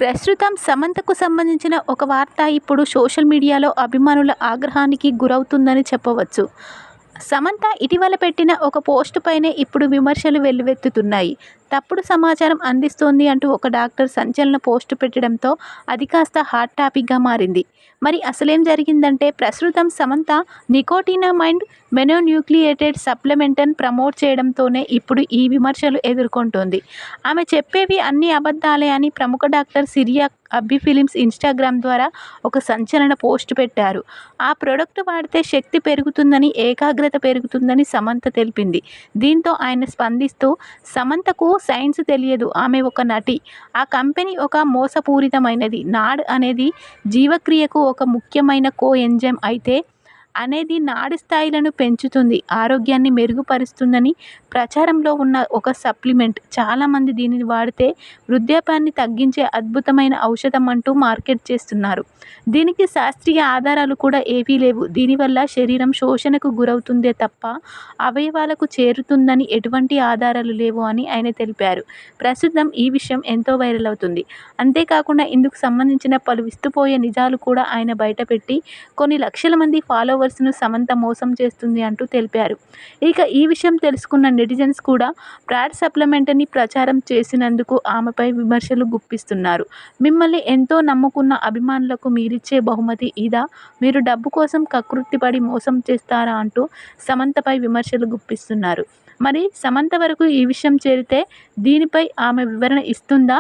ప్రస్తుతం సమంతకు సంబంధించిన ఒక వార్త ఇప్పుడు సోషల్ మీడియాలో అభిమానుల ఆగ్రహానికి గురవుతుందని చెప్పవచ్చు. సమంత ఇటీవల పెట్టిన ఒక పోస్ట్ పైనే ఇప్పుడు విమర్శలు వెల్లువెత్తుతున్నాయి. తప్పుడు సమాచారం అందిస్తోంది అంటూ ఒక డాక్టర్ సంచలన పోస్ట్ పెట్టడంతో అది కాస్త హాట్ టాపిక్గా మారింది. మరి అసలేం జరిగిందంటే, ప్రస్తుతం సమంత నికోటినామైడ్ మోనోన్యూక్లియేటెడ్ సప్లిమెంట్ను ప్రమోట్ చేయడంతోనే ఇప్పుడు ఈ విమర్శలు ఎదుర్కొంటోంది. ఆమె చెప్పేవి అన్నీ అబద్ధాలే అని ప్రముఖ డాక్టర్ సిరియా అబ్బి ఫిలిప్స్ ఇన్స్టాగ్రామ్ ద్వారా ఒక సంచలన పోస్ట్ పెట్టారు. ఆ ప్రొడక్ట్ వాడితే శక్తి పెరుగుతుందని, ఏకాగ్రత పెరుగుతుందని సమంత తెలిపింది. దీంతో ఆయన స్పందిస్తూ, సమంతకు సైన్స్ తెలియదు, ఆమె ఒక నటి. ఆ కంపెనీ ఒక మోసపూరితమైనది. నాడ్ అనేది జీవక్రియకు ఒక ముఖ్యమైన కోఎంజైమ్ అయితే అనేది నాడి స్థాయిలను పెంచుతుంది, ఆరోగ్యాన్ని మెరుగుపరుస్తుందని ప్రచారంలో ఉన్న ఒక సప్లిమెంట్. చాలామంది దీనిని వాడితే వృద్ధాప్యాన్ని తగ్గించే అద్భుతమైన ఔషధం అంటూ మార్కెట్ చేస్తున్నారు. దీనికి శాస్త్రీయ ఆధారాలు కూడా ఏవీ లేవు. దీనివల్ల శరీరం శోషణకు గురవుతుందే తప్ప అవయవాలకు చేరుతుందని ఎటువంటి ఆధారాలు లేవు అని ఆయన తెలిపారు. ప్రస్తుతం ఈ విషయం ఎంతో వైరల్ అవుతుంది. అంతేకాకుండా ఇందుకు సంబంధించిన పలు విస్తుపోయే నిజాలు కూడా ఆయన బయటపెట్టి కొన్ని లక్షల మంది ఫాలోవర్స్ను సమంత మోసం చేస్తుంది అంటూ తెలిపారు. ఇక ఈ విషయం తెలుసుకున్న నెటిజన్స్ కూడా ప్రాడ్ సప్లిమెంట్ని ప్రచారం చేసినందుకు ఆమెపై విమర్శలు గుప్పిస్తున్నారు. మిమ్మల్ని ఎంతో నమ్ముకున్న అభిమానులకు మీరిచ్చే బహుమతి ఇదా? మీరు డబ్బు కోసం కకృతిపడి మోసం చేస్తారా అంటూ సమంతపై విమర్శలు గుప్పిస్తున్నారు. మరి సమంత వరకు ఈ విషయం చేరితే దీనిపై ఆమె వివరణ ఇస్తుందా?